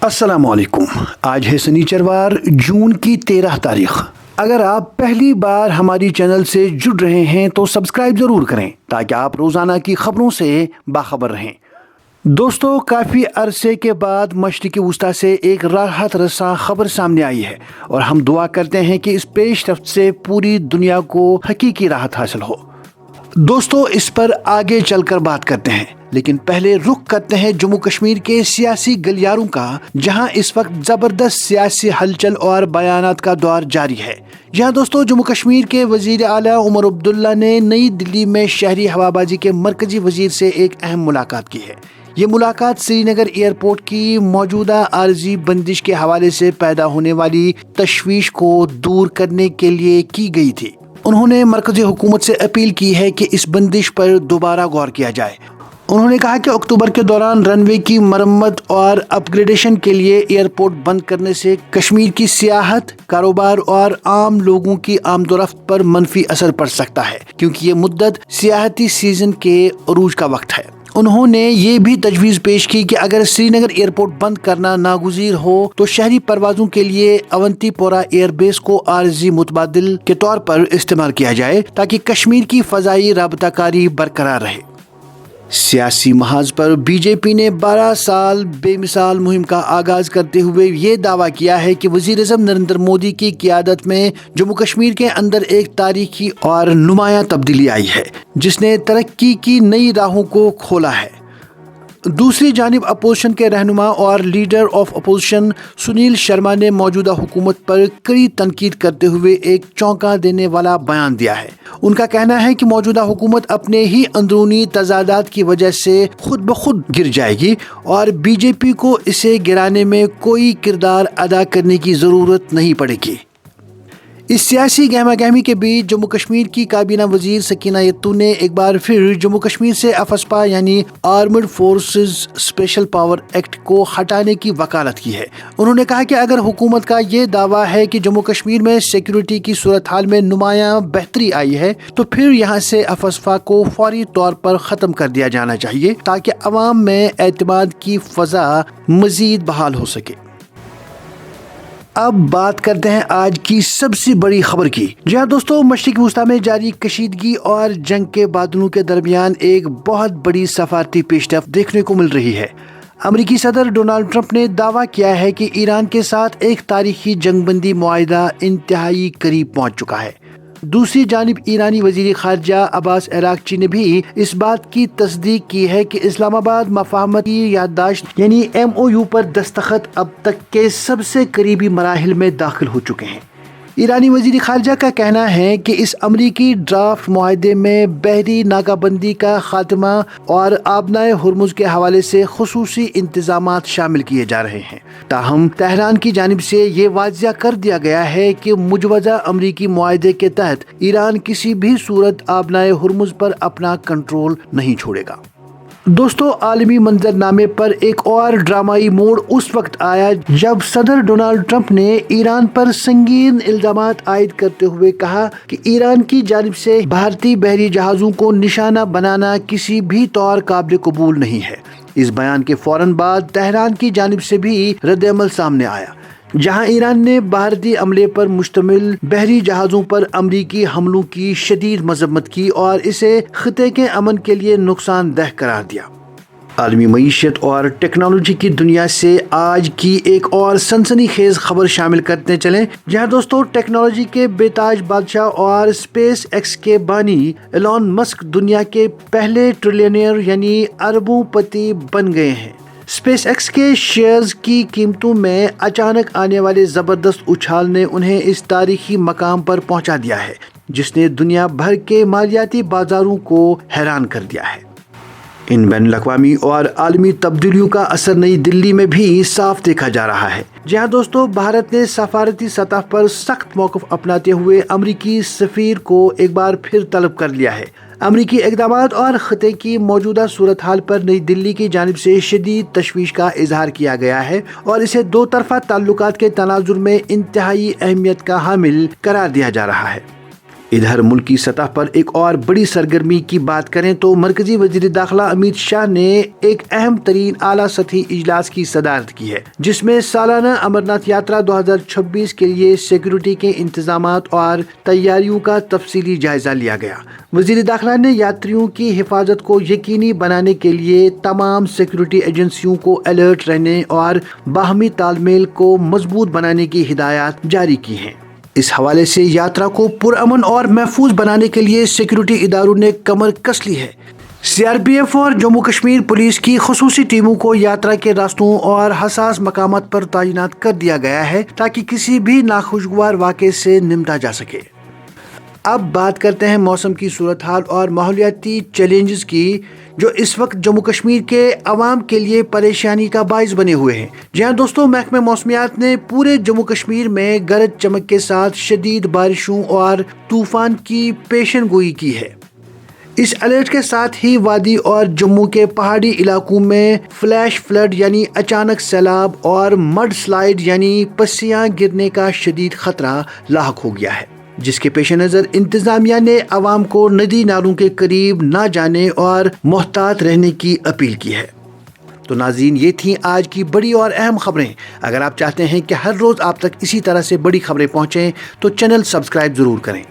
السلام علیکم۔ آج ہے سنیچروار، جون کی 13 تاریخ۔ اگر آپ پہلی بار ہماری چینل سے جڑ رہے ہیں تو سبسکرائب ضرور کریں تاکہ آپ روزانہ کی خبروں سے باخبر رہیں۔ دوستو، کافی عرصے کے بعد مشرق وسطیٰ سے ایک راحت رساں خبر سامنے آئی ہے اور ہم دعا کرتے ہیں کہ اس پیش رفت سے پوری دنیا کو حقیقی راحت حاصل ہو۔ دوستو، اس پر آگے چل کر بات کرتے ہیں، لیکن پہلے رخ کرتے ہیں جموں کشمیر کے سیاسی گلیاروں کا، جہاں اس وقت زبردست سیاسی ہلچل اور بیانات کا دور جاری ہے۔ یہاں دوستو، جموں کشمیر کے وزیر اعلیٰ عمر عبداللہ نے نئی دلی میں شہری ہوابازی کے مرکزی وزیر سے ایک اہم ملاقات کی ہے۔ یہ ملاقات سری نگر ایئرپورٹ کی موجودہ عارضی بندش کے حوالے سے پیدا ہونے والی تشویش کو دور کرنے کے لیے کی گئی تھی۔ انہوں نے مرکزی حکومت سے اپیل کی ہے کہ اس بندش پر دوبارہ غور کیا جائے۔ انہوں نے کہا کہ اکتوبر کے دوران رن وے کی مرمت اور اپ گریڈیشن کے لیے ایئرپورٹ بند کرنے سے کشمیر کی سیاحت، کاروبار اور عام لوگوں کی آمد و رفت پر منفی اثر پڑ سکتا ہے، کیونکہ یہ مدت سیاحتی سیزن کے عروج کا وقت ہے۔ انہوں نے یہ بھی تجویز پیش کی کہ اگر سری نگر ایئرپورٹ بند کرنا ناگزیر ہو تو شہری پروازوں کے لیے اونتی پورہ ایئر بیس کو عارضی متبادل کے طور پر استعمال کیا جائے تاکہ کشمیر کی فضائی رابطہ کاری برقرار رہے۔ سیاسی محاذ پر بی جے پی نے 12 سال بے مثال مہم کا آغاز کرتے ہوئے یہ دعویٰ کیا ہے کہ وزیر اعظم نریندر مودی کی قیادت میں جموں کشمیر کے اندر ایک تاریخی اور نمایاں تبدیلی آئی ہے، جس نے ترقی کی نئی راہوں کو کھولا ہے۔ دوسری جانب اپوزیشن کے رہنما اور leader of opposition Sunil Sharma نے موجودہ حکومت پر کڑی تنقید کرتے ہوئے ایک چونکا دینے والا بیان دیا ہے۔ ان کا کہنا ہے کہ موجودہ حکومت اپنے ہی اندرونی تضادات کی وجہ سے خود بخود گر جائے گی اور بی جے پی کو اسے گرانے میں کوئی کردار ادا کرنے کی ضرورت نہیں پڑے گی۔ اس سیاسی گہما گہمی کے بیچ جموں کشمیر کی کابینہ وزیر سکینہ یتو نے ایک بار پھر جموں کشمیر سے افسپا یعنی armed forces special power act کو ہٹانے کی وکالت کی ہے۔ انہوں نے کہا کہ اگر حکومت کا یہ دعویٰ ہے کہ جموں کشمیر میں سیکیورٹی کی صورتحال میں نمایاں بہتری آئی ہے تو پھر یہاں سے افسپا کو فوری طور پر ختم کر دیا جانا چاہیے تاکہ عوام میں اعتماد کی فضا مزید بحال ہو سکے۔ اب بات کرتے ہیں آج کی سب سے بڑی خبر کی۔ جہاں دوستوں، مشرق وسطیٰ میں جاری کشیدگی اور جنگ کے بادلوں کے درمیان ایک بہت بڑی سفارتی پیش رفت دیکھنے کو مل رہی ہے۔ امریکی صدر ڈونلڈ ٹرمپ نے دعویٰ کیا ہے کہ ایران کے ساتھ ایک تاریخی جنگ بندی معاہدہ انتہائی قریب پہنچ چکا ہے۔ دوسری جانب ایرانی وزیر خارجہ عباس عراقچی نے بھی اس بات کی تصدیق کی ہے کہ اسلام آباد مفاہمت کی یادداشت یعنی MOU پر دستخط اب تک کے سب سے قریبی مراحل میں داخل ہو چکے ہیں۔ ایرانی وزیر خارجہ کا کہنا ہے کہ اس امریکی ڈرافٹ معاہدے میں بحری ناکہ بندی کا خاتمہ اور آبنائے ہرمز کے حوالے سے خصوصی انتظامات شامل کیے جا رہے ہیں۔ تاہم تہران کی جانب سے یہ واضح کر دیا گیا ہے کہ مجوزہ امریکی معاہدے کے تحت ایران کسی بھی صورت آبنائے ہرمز پر اپنا کنٹرول نہیں چھوڑے گا۔ دوستو، عالمی منظرنامے پر ایک اور ڈرامائی موڑ اس وقت آیا جب صدر ڈونلڈ ٹرمپ نے ایران پر سنگین الزامات عائد کرتے ہوئے کہا کہ ایران کی جانب سے بھارتی بحری جہازوں کو نشانہ بنانا کسی بھی طور قابل قبول نہیں ہے۔ اس بیان کے فوراً بعد تہران کی جانب سے بھی رد عمل سامنے آیا، جہاں ایران نے بھارتی عملے پر مشتمل بحری جہازوں پر امریکی حملوں کی شدید مذمت کی اور اسے خطے کے امن کے لیے نقصان دہ قرار دیا۔ عالمی معیشت اور ٹیکنالوجی کی دنیا سے آج کی ایک اور سنسنی خیز خبر شامل کرتے چلیں، جہاں دوستوں ٹیکنالوجی کے بے تاج بادشاہ اور اسپیس ایکس کے بانی ایلون مسک دنیا کے پہلے ٹریلینئر یعنی اربوں پتی بن گئے ہیں۔ اسپیس ایکس کے شیئرز کی قیمتوں میں اچانک آنے والے زبردست اچھال نے انہیں اس تاریخی مقام پر پہنچا دیا ہے جس نے دنیا بھر کے مالیاتی بازاروں کو حیران کر دیا ہے۔ ان بین الاقوامی اور عالمی تبدیلیوں کا اثر نئی دلی میں بھی صاف دیکھا جا رہا ہے، جہاں دوستوں بھارت نے سفارتی سطح پر سخت موقف اپناتے ہوئے امریکی سفیر کو ایک بار پھر طلب کر لیا ہے۔ امریکی اقدامات اور خطے کی موجودہ صورتحال پر نئی دلی کی جانب سے شدید تشویش کا اظہار کیا گیا ہے اور اسے دو طرفہ تعلقات کے تناظر میں انتہائی اہمیت کا حامل قرار دیا جا رہا ہے۔ ادھر ملکی سطح پر ایک اور بڑی سرگرمی کی بات کریں تو مرکزی وزیر داخلہ امت شاہ نے ایک اہم ترین اعلیٰ سطحی اجلاس کی صدارت کی ہے، جس میں سالانہ امرناتھ یاترا 2026 کے لیے سیکیورٹی کے انتظامات اور تیاریوں کا تفصیلی جائزہ لیا گیا۔ وزیر داخلہ نے یاتریوں کی حفاظت کو یقینی بنانے کے لیے تمام سیکیورٹی ایجنسیوں کو الرٹ رہنے اور باہمی تال میل کو مضبوط بنانے کی ہدایات جاری کی ہیں۔ اس حوالے سے یاترا کو پرامن اور محفوظ بنانے کے لیے سیکیورٹی اداروں نے کمر کس لی ہے۔ سی آر پی ایف اور جموں کشمیر پولیس کی خصوصی ٹیموں کو یاترا کے راستوں اور حساس مقامات پر تعینات کر دیا گیا ہے تاکہ کسی بھی ناخوشگوار واقعے سے نمٹا جا سکے۔ اب بات کرتے ہیں موسم کی صورتحال اور ماحولیاتی چیلنجز کی، جو اس وقت جموں کشمیر کے عوام کے لیے پریشانی کا باعث بنے ہوئے ہیں۔ جی ہاں دوستوں، محکمہ موسمیات نے پورے جموں کشمیر میں گرج چمک کے ساتھ شدید بارشوں اور طوفان کی پیشن گوئی کی ہے۔ اس الرٹ کے ساتھ ہی وادی اور جموں کے پہاڑی علاقوں میں فلیش فلڈ یعنی اچانک سیلاب اور مڈ سلائیڈ یعنی پسیاں گرنے کا شدید خطرہ لاحق ہو گیا ہے، جس کے پیش نظر انتظامیہ نے عوام کو ندی نالوں کے قریب نہ جانے اور محتاط رہنے کی اپیل کی ہے۔ تو ناظرین، یہ تھیں آج کی بڑی اور اہم خبریں۔ اگر آپ چاہتے ہیں کہ ہر روز آپ تک اسی طرح سے بڑی خبریں پہنچیں تو چینل سبسکرائب ضرور کریں۔